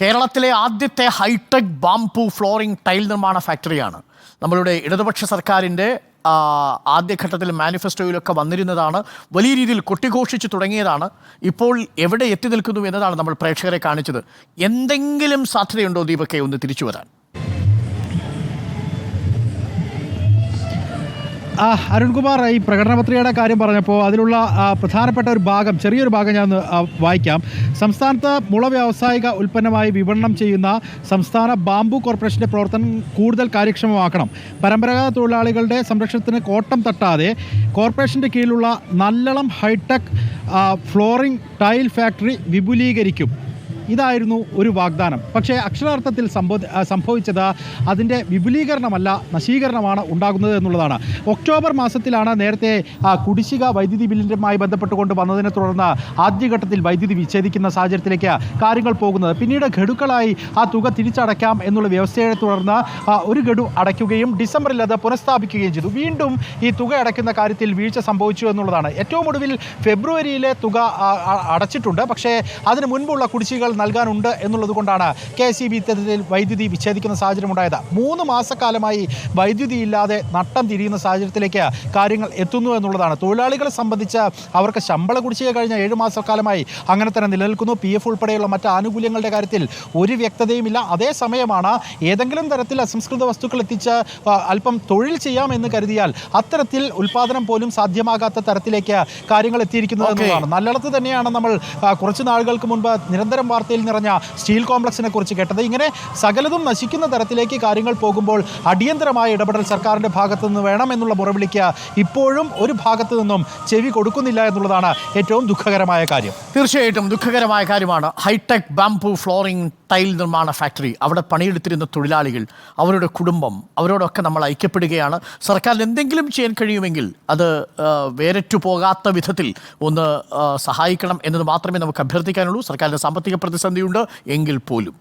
കേരളത്തിലെ ആദ്യത്തെ hi tech bamboo flooring tile നിർമ്മാണ ഫാക്ടറിയാണ്. നമ്മളുടെ ഇടതുപക്ഷ സർക്കാരിൻ്റെ ആദ്യഘട്ടത്തിൽ മാനിഫെസ്റ്റോയിലൊക്കെ വന്നിരുന്നതാണ്. വലിയ രീതിയിൽ കൊട്ടിഘോഷിച്ച് തുടങ്ങിയതാണ്. ഇപ്പോൾ എവിടെ എത്തി നിൽക്കുന്നു എന്നതാണ് നമ്മൾ പ്രേക്ഷകരെ കാണിച്ചത്. എന്തെങ്കിലും സാധ്യതയുണ്ടോ ദീപക്കെ ഒന്ന് തിരിച്ചു വരാൻ? അരുൺകുമാർ, ഈ പ്രകടന പത്രികയുടെ കാര്യം പറഞ്ഞപ്പോൾ അതിലുള്ള പ്രധാനപ്പെട്ട ഒരു ഭാഗം, ചെറിയൊരു ഭാഗം ഞാൻ വായിക്കാം. സംസ്ഥാനത്ത് മുള വ്യാവസായിക ഉൽപ്പന്നമായി വിപണനം ചെയ്യുന്ന സംസ്ഥാന ബാംബു കോർപ്പറേഷൻ്റെ പ്രവർത്തനം കൂടുതൽ കാര്യക്ഷമമാക്കണം. പരമ്പരാഗത തൊഴിലാളികളുടെ സംരക്ഷണത്തിന് കോട്ടം തട്ടാതെ കോർപ്പറേഷൻ്റെ കീഴിലുള്ള Nallalam hi-tech flooring tile factory വിപുലീകരിക്കും. ഇതായിരുന്നു ഒരു വാഗ്ദാനം. പക്ഷേ അക്ഷരാർത്ഥത്തിൽ സംഭവിച്ചത് അതിൻ്റെ വിപുലീകരണമല്ല, നശീകരണമാണ് ഉണ്ടാകുന്നത് എന്നുള്ളതാണ്. ഒക്ടോബർ മാസത്തിലാണ് നേരത്തെ കുടിശ്ശിക വൈദ്യുതി ബില്ലിൻ്റെമായി ബന്ധപ്പെട്ടുകൊണ്ട് വന്നതിനെ തുടർന്ന് ആദ്യഘട്ടത്തിൽ വൈദ്യുതി വിച്ഛേദിക്കുന്ന സാഹചര്യത്തിലേക്ക് കാര്യങ്ങൾ പോകുന്നത്. പിന്നീട് ഗഡുക്കളായി ആ തുക തിരിച്ചടയ്ക്കാം എന്നുള്ള വ്യവസ്ഥയെ തുടർന്ന് ഒരു ഗഡു അടയ്ക്കുകയും ഡിസംബറിൽ അത് പുനഃസ്ഥാപിക്കുകയും ചെയ്തു. വീണ്ടും ഈ തുക അടയ്ക്കുന്ന കാര്യത്തിൽ വീഴ്ച സംഭവിച്ചു എന്നുള്ളതാണ്. ഏറ്റവും ഒടുവിൽ ഫെബ്രുവരിയിലെ തുക അടച്ചിട്ടുണ്ട്. പക്ഷേ അതിന് മുൻപുള്ള കുടിശ്ശികൾ നൽകാനുണ്ട് എന്നുള്ളത് കൊണ്ടാണ് KSEB ഇത്തരത്തിൽ വൈദ്യുതി വിച്ഛേദിക്കുന്ന സാഹചര്യം ഉണ്ടായത്. 3 മാസക്കാലമായി വൈദ്യുതി ഇല്ലാതെ നട്ടം തിരിയുന്ന സാഹചര്യത്തിലേക്ക് കാര്യങ്ങൾ എത്തുന്നു എന്നുള്ളതാണ്. തൊഴിലാളികളെ സംബന്ധിച്ച് അവർക്ക് ശമ്പള കുടിശ്ശിക കഴിഞ്ഞ 7 മാസക്കാലമായി അങ്ങനെ തന്നെ നിലനിൽക്കുന്നു. PF ഉൾപ്പെടെയുള്ള മറ്റ് ആനുകൂല്യങ്ങളുടെ കാര്യത്തിൽ ഒരു വ്യക്തതയുമില്ല. അതേസമയമാണ് ഏതെങ്കിലും തരത്തിൽ അസംസ്കൃത വസ്തുക്കൾ എത്തിച്ച് അല്പം തൊഴിൽ ചെയ്യാമെന്ന് കരുതിയാൽ അത്തരത്തിൽ ഉൽപ്പാദനം പോലും സാധ്യമാകാത്ത തരത്തിലേക്ക് കാര്യങ്ങൾ എത്തിയിരിക്കുന്നത് എന്നുള്ളതാണ്. നല്ലളത്ത് തന്നെയാണ് നമ്മൾ കുറച്ച് നാളുകൾക്ക് മുൻപ് നിരന്തരം വാർത്തയിൽ നിറഞ്ഞ സ്റ്റീൽ കോംപ്ലക്സിനെ കുറിച്ച് കേട്ടത്. ഇങ്ങനെ സകലതും നശിക്കുന്ന തരത്തിലേക്ക് കാര്യങ്ങൾ പോകുമ്പോൾ അടിയന്തരമായ ഇടപെടൽ സർക്കാരിൻ്റെ ഭാഗത്തു നിന്ന് വേണമെന്നുള്ള മുറവിളിക്ക് ഇപ്പോഴും ഒരു ഭാഗത്തു നിന്നും ചെവി കൊടുക്കുന്നില്ല എന്നുള്ളതാണ് ഏറ്റവും ദുഃഖകരമായ കാര്യം. തീർച്ചയായിട്ടും ദുഃഖകരമായ കാര്യമാണ്. ഹൈടെക് ബാംബു ഫ്ലോറിംഗ് ടൈൽ നിർമ്മാണ ഫാക്ടറി, അവിടെ പണിയെടുത്തിരുന്ന തൊഴിലാളികൾ, അവരുടെ കുടുംബം, അവരോടൊക്കെ നമ്മൾ ഐക്യപ്പെടുകയാണ്. സർക്കാരിന് എന്തെങ്കിലും ചെയ്യാൻ കഴിയുമെങ്കിൽ അത് വേരറ്റു പോകാത്ത വിധത്തിൽ ഒന്ന് സഹായിക്കണം എന്നത് മാത്രമേ നമുക്ക് അഭ്യർത്ഥിക്കാനുള്ളൂ. സർക്കാരിൻ്റെ സാമ്പത്തിക പ്രതിസന്ധിയുണ്ട് എങ്കിൽ പോലും